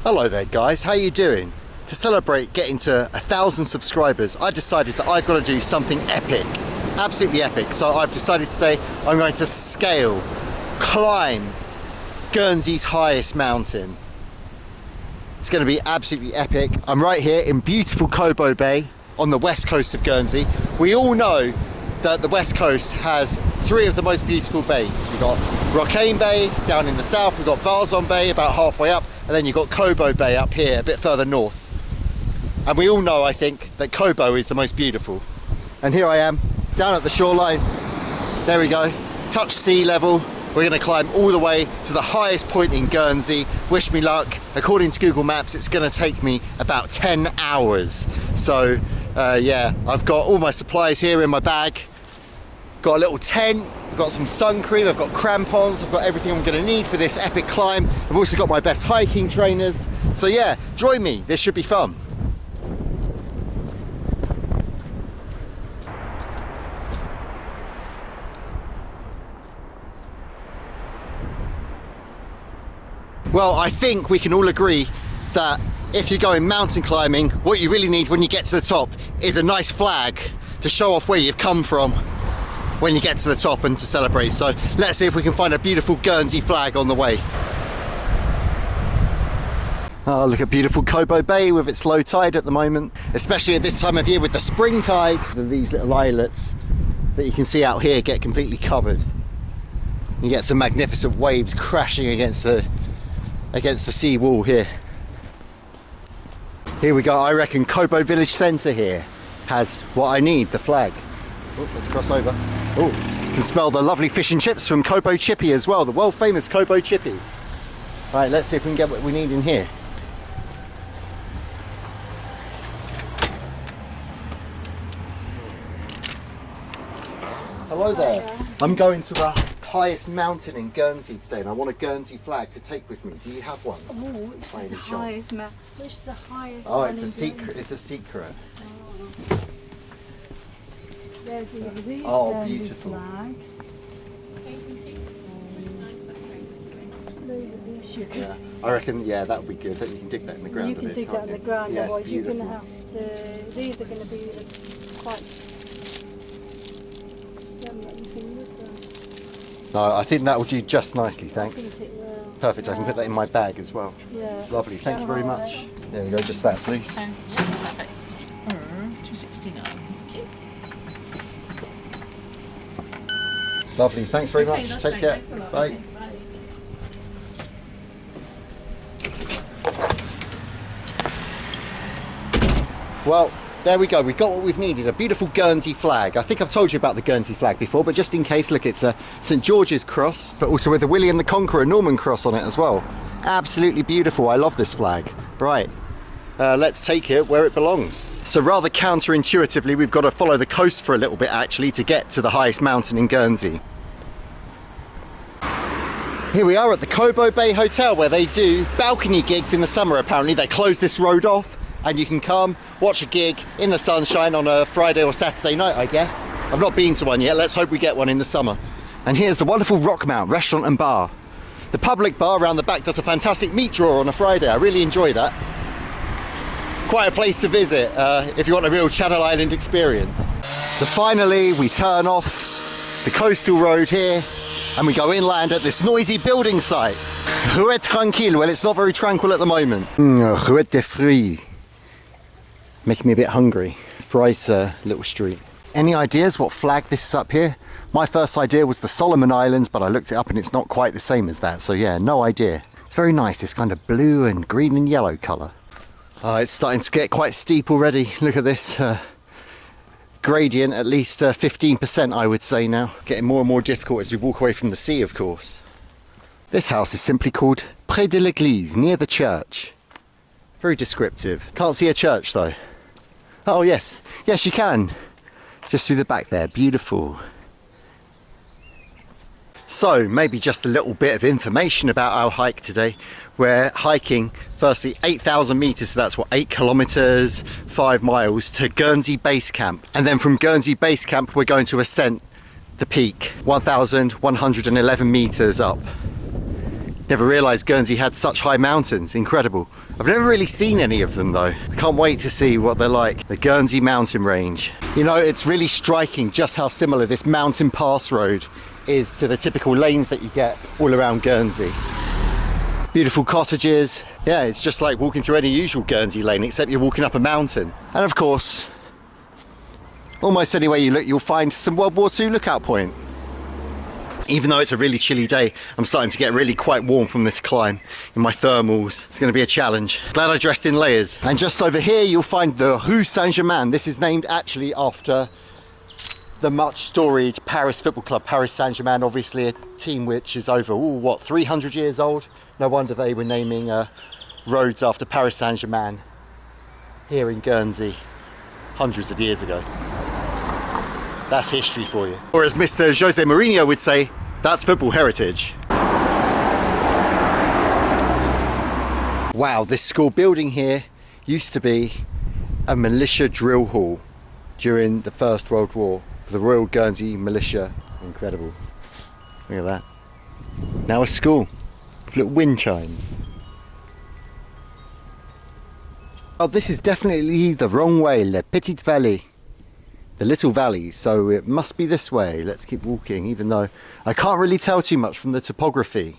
Hello there guys, how you doing? To celebrate getting to 1,000 subscribers, I decided that I've got to do something epic, absolutely epic. So I've decided today I'm going to climb Guernsey's highest mountain. It's going to be absolutely epic. I'm right here in beautiful Cobo Bay on the west coast of Guernsey. We all know that the west coast has three of the most beautiful bays. We've got Guernsey Bay down in the south, we've got Guernsey Bay about halfway up, and then you've got Cobo Bay up here a bit further north. And we all know, I think, that Cobo is the most beautiful. And here I am down at the shoreline. There we go, touch sea level. We're going to climb all the way to the highest point in Guernsey. Wish me luck. According to Google Maps, it's going to take me about 10 hours. So yeah, I've got all my supplies here in my bag. Got a little tent, I've got some sun cream, I've got crampons, I've got everything I'm going to need for this epic climb. I've also got my best hiking trainers. So yeah, join me, this should be fun. Well, I think we can all agree that if you're going mountain climbing, what you really need when you get to the top is a nice flag to show off where you've come from when you get to the top and to celebrate. So let's see if we can find a beautiful Guernsey flag on the way. Oh, look at beautiful Cobo Bay with its low tide at the moment, especially at this time of year with the spring tides. These little islets that you can see out here get completely covered. You get some magnificent waves crashing against the sea wall here. Here we go. I reckon Cobo Village Centre here has what I need, the flag. Oh, let's cross over. Oh, you can smell the lovely fish and chips from Cobo Chippy as well, the world famous Cobo Chippy. Right, let's see if we can get what we need in here. Hello there. Hiya. I'm going to the highest mountain in Guernsey today and I want a Guernsey flag to take with me. Do you have one? Oh, it's the highest mountain. Which is the highest? Oh, it's a secret. It's a secret. Oh. There's these beautiful. Flags. Yeah, I reckon, yeah, that would be good. That you can dig that in the ground. You can dig that in the ground, yeah, otherwise you're going to have to. These are going to be quite. No, I think that will do just nicely, thanks. I think it will. Perfect, I can put that in my bag as well. Yeah. Lovely, thank you very much. There we go, just that, please. Yeah, perfect. $2.69. Thank you. Lovely, thanks very much. That's Take great. care. Thanks a lot. Bye. Well, there we go, we've got what we've needed, a beautiful Guernsey flag. I think I've told you about the Guernsey flag before, but just in case, look, it's a St George's cross, but also with a William the Conqueror Norman cross on it as well. Absolutely beautiful, I love this flag. Right, let's take it where it belongs. So rather counterintuitively, we've got to follow the coast for a little bit actually to get to the highest mountain in Guernsey. Here we are at the Cobo Bay Hotel where they do balcony gigs in the summer apparently. They close this road off and you can come watch a gig in the sunshine on a Friday or Saturday night, I guess. I've not been to one yet, let's hope we get one in the summer. And here's the wonderful Rockmount restaurant and bar. The public bar around the back does a fantastic meat draw on a Friday, I really enjoy that. Quite a place to visit if you want a real Channel Island experience. So finally we turn off the coastal road here and we go inland at this noisy building site. Ruette tranquille, well it's not very tranquil at the moment. Ruette des fruits. Making me a bit hungry. Fry's little street. Any ideas what flag this is up here? My first idea was the Solomon Islands, but I looked it up and it's not quite the same as that. So yeah, no idea. It's very nice, this kind of blue and green and yellow colour. It's starting to get quite steep already. Look at this gradient, at least 15% I would say now. Getting more and more difficult as we walk away from the sea, of course. This house is simply called Près de l'Église, near the church. Very descriptive. Can't see a church though. Oh yes, yes you can. Just through the back there, beautiful. So maybe just a little bit of information about our hike today. We're hiking firstly 8,000 meters, so that's what, 8 kilometers, 5 miles to Guernsey Base Camp. And then from Guernsey Base Camp we're going to ascend the peak, 1,111 meters up. Never realised Guernsey had such high mountains, incredible. I've never really seen any of them though. I can't wait to see what they're like. The Guernsey mountain range. You know, it's really striking just how similar this mountain pass road is to the typical lanes that you get all around Guernsey. Beautiful cottages. Yeah, it's just like walking through any usual Guernsey lane, except you're walking up a mountain. And of course, almost anywhere you look, you'll find some World War II lookout point. Even though it's a really chilly day, I'm starting to get really quite warm from this climb in my thermals. It's going to be a challenge. Glad I dressed in layers. And just over here, you'll find the Rue Saint-Germain. This is named actually after the much storied Paris football club, Paris Saint-Germain, obviously a team which is over, 300 years old? No wonder they were naming roads after Paris Saint-Germain here in Guernsey hundreds of years ago. That's history for you. Or as Mr. Jose Mourinho would say, that's football heritage. Wow, this school building here used to be a militia drill hall during the First World War. The Royal Guernsey Militia. Incredible. Look at that. Now a school with little wind chimes. Oh, this is definitely the wrong way. La Petite Vallée. The little valley. So it must be this way. Let's keep walking, even though I can't really tell too much from the topography.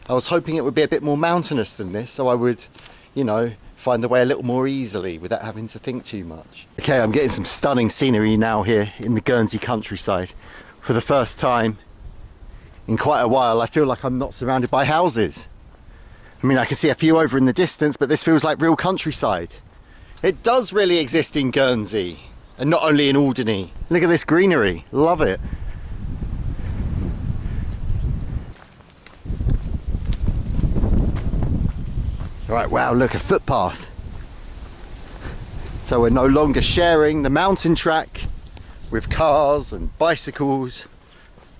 I was hoping it would be a bit more mountainous than this, so I would, you know, find the way a little more easily without having to think too much. Okay, I'm getting some stunning scenery now here in the Guernsey countryside. For the first time in quite a while, I feel like I'm not surrounded by houses. I mean, I can see a few over in the distance, but this feels like real countryside. It does really exist in Guernsey, and not only in Alderney. Look at this greenery, love it. Right, wow, look, a footpath. So we're no longer sharing the mountain track with cars and bicycles,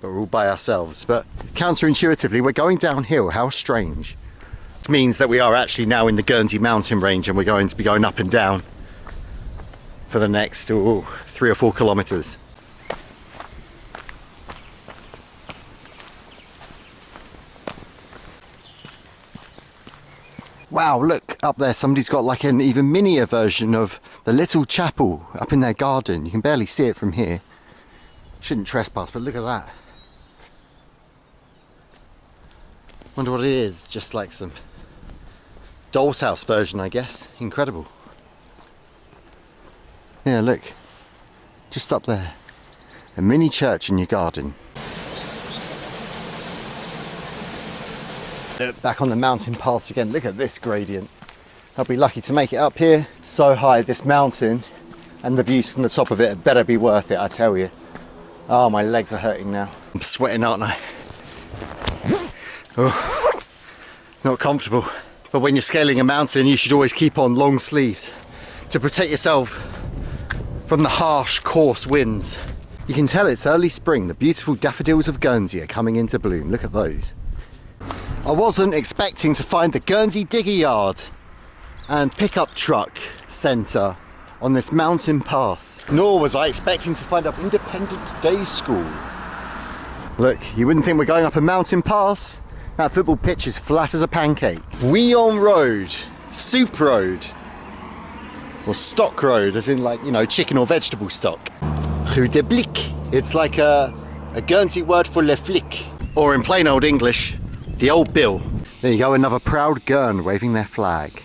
but we're all by ourselves. But counterintuitively, we're going downhill. How strange. It means that we are actually now in the Guernsey mountain range, and we're going to be going up and down for the next 3 or 4 kilometers. Wow, look up there, somebody's got like an even minier version of the little chapel up in their garden. You can barely see it from here. Shouldn't trespass, but look at that. Wonder what it is, just like some doll's house version, I guess. Incredible. Yeah, look, just up there, a mini church in your garden. Back on the mountain paths again. Look at this gradient. I'll be lucky to make it up here. So high, this mountain, and the views from the top of it had better be worth it, I tell you. Oh, my legs are hurting now. I'm sweating, aren't I? Oh, not comfortable. But when you're scaling a mountain, you should always keep on long sleeves to protect yourself from the harsh, coarse winds. You can tell it's early spring. The beautiful daffodils of Guernsey are coming into bloom. Look at those. I wasn't expecting to find the Guernsey Digger Yard and pickup truck centre on this mountain pass. Nor was I expecting to find an independent day school. Look, you wouldn't think we're going up a mountain pass. That football pitch is flat as a pancake. Ouillon Road, Soup Road, or Stock Road, as in like, you know, chicken or vegetable stock. Rue de Blic, it's like a Guernsey word for le flic, or in plain old English, the old bill. There you go, another proud Guern waving their flag.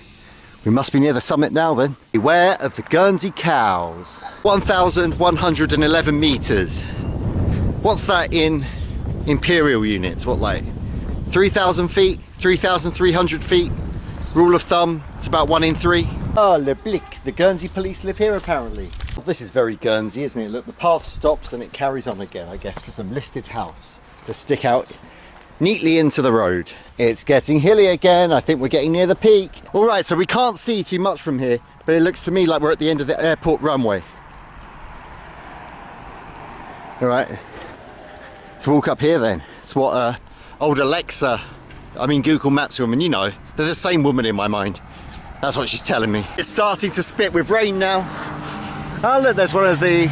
We must be near the summit now then. Beware of the Guernsey cows. 1,111 metres. What's that in imperial units? What, like 3,000 feet? 3,300 feet? Rule of thumb, it's about 1 in 3. Ah, Le Blic, the Guernsey police live here apparently. Well, this is very Guernsey, isn't it? Look, the path stops and it carries on again, I guess, for some listed house to stick out neatly into the road. It's getting hilly again. I think we're getting near the peak. All right, so we can't see too much from here, but it looks to me like we're at the end of the airport runway. All right, let's walk up here then. It's what old Alexa, I mean Google Maps woman, you know, they're the same woman in my mind. That's what she's telling me. It's starting to spit with rain now. Oh look, there's one of the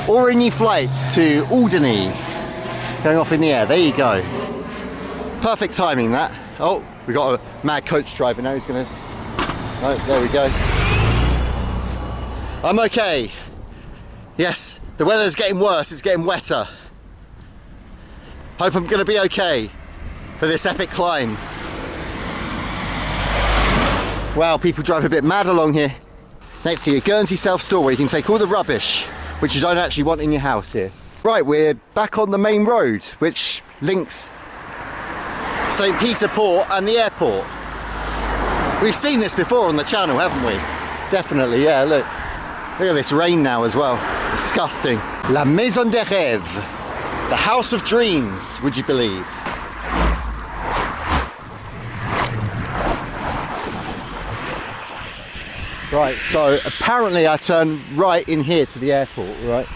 Origny flights to Alderney going off in the air. There you go. Perfect timing that. Oh, we got a mad coach driver now. He's gonna. Oh, there we go. I'm okay. Yes, the weather's getting worse. It's getting wetter. Hope I'm gonna be okay for this epic climb. Wow, people drive a bit mad along here. Next to you, Guernsey self-store, where you can take all the rubbish which you don't actually want in your house here. Right, we're back on the main road, which links St. Peter Port and the airport. We've seen this before on the channel, haven't we? Definitely, yeah, look. Look at this rain now as well. Disgusting. La Maison des Rêves. The House of Dreams, would you believe? Right, so apparently I turn right in here to the airport, right?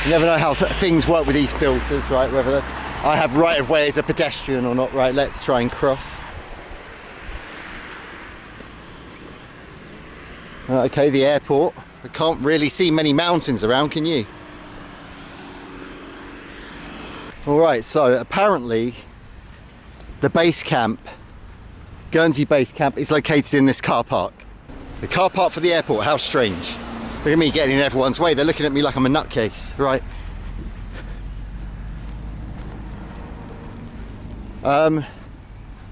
You never know how things work with these filters, right? Whether I have right of way as a pedestrian or not, right? Let's try and cross. Okay, the airport. I can't really see many mountains around, can you? Alright, so apparently the base camp, Guernsey Base Camp, is located in this car park. The car park for the airport, how strange. Look at me getting in everyone's way. They're looking at me like I'm a nutcase, right?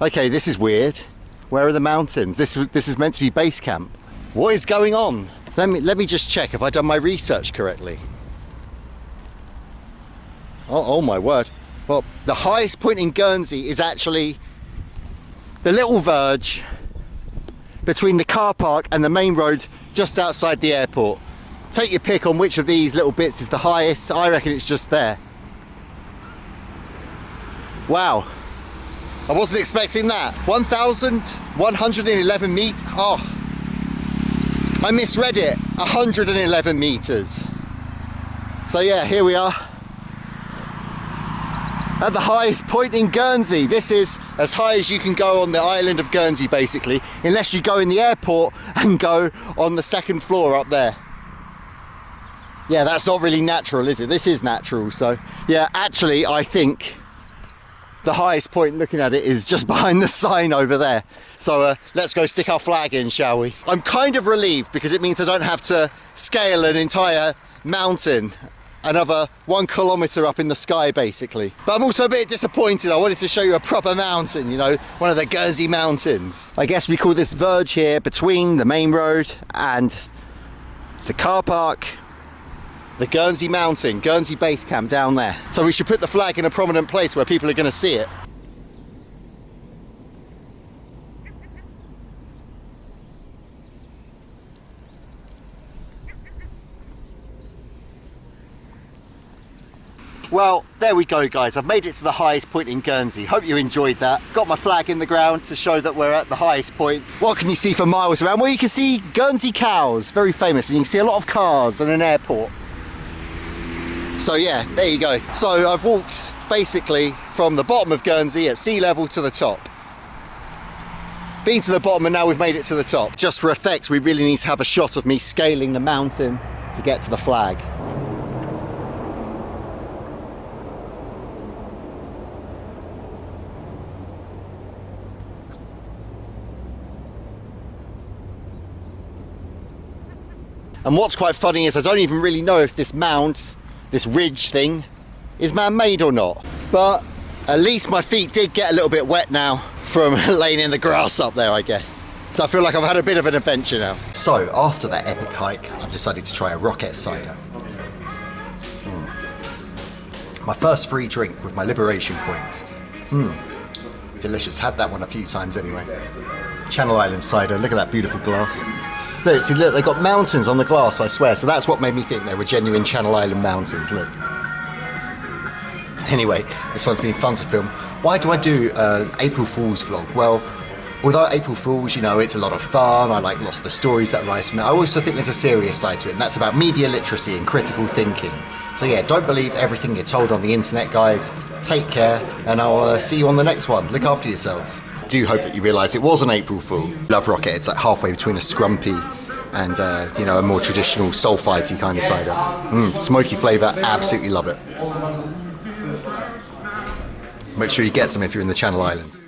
Okay, this is weird. Where are the mountains? This is meant to be base camp. What is going on? Let me just check if I've done my research correctly. Oh my word. Well, the highest point in Guernsey is actually the little verge between the car park and the main road just outside the airport. Take your pick on which of these little bits is the highest. I reckon it's just there. Wow. I wasn't expecting that. 1,111 meters. Oh, I misread it. 111 meters. So yeah, here we are at the highest point in Guernsey. This is as high as you can go on the island of Guernsey, basically, unless you go in the airport and go on the second floor up there. Yeah, that's not really natural, is it? This is natural. So yeah, actually I think the highest point, looking at it, is just behind the sign over there. So let's go stick our flag in, shall we? I'm kind of relieved because it means I don't have to scale an entire mountain, another 1 kilometre up in the sky, basically. But I'm also a bit disappointed. I wanted to show you a proper mountain, you know, one of the Guernsey mountains. I guess we call this verge here between the main road and the car park the Guernsey Mountain, Guernsey Base Camp down there. So we should put the flag in a prominent place where people are going to see it. Well, there we go, guys. I've made it to the highest point in Guernsey. Hope you enjoyed that. Got my flag in the ground to show that we're at the highest point. What can you see for miles around? Well, you can see Guernsey cows, very famous, and you can see a lot of cars and an airport. So yeah, there you go. So I've walked basically from the bottom of Guernsey at sea level to the top. Been to the bottom and now we've made it to the top. Just for effect, we really need to have a shot of me scaling the mountain to get to the flag. And what's quite funny is I don't even really know if this mound, this ridge thing, is man-made or not. But at least my feet did get a little bit wet now from laying in the grass up there, I guess. So I feel like I've had a bit of an adventure now. So after that epic hike, I've decided to try a rocket cider. My first free drink with my liberation points. Delicious, had that one a few times anyway. Channel Island cider, look at that beautiful glass. Look, see, look, they've got mountains on the glass, I swear. So that's what made me think they were genuine Channel Island mountains, look. Anyway, this one's been fun to film. Why do I do an April Fool's vlog? Well, although April Fool's, you know, it's a lot of fun, I like lots of the stories that arise from it, I also think there's a serious side to it, and that's about media literacy and critical thinking. So yeah, don't believe everything you're told on the internet, guys. Take care, and I'll see you on the next one. Look after yourselves. I do hope that you realise it was an April Fool. Love Rocket, it's like halfway between a scrumpy and you know, a more traditional sulphite-y kind of cider. Smoky flavour, absolutely love it. Make sure you get some if you're in the Channel Islands.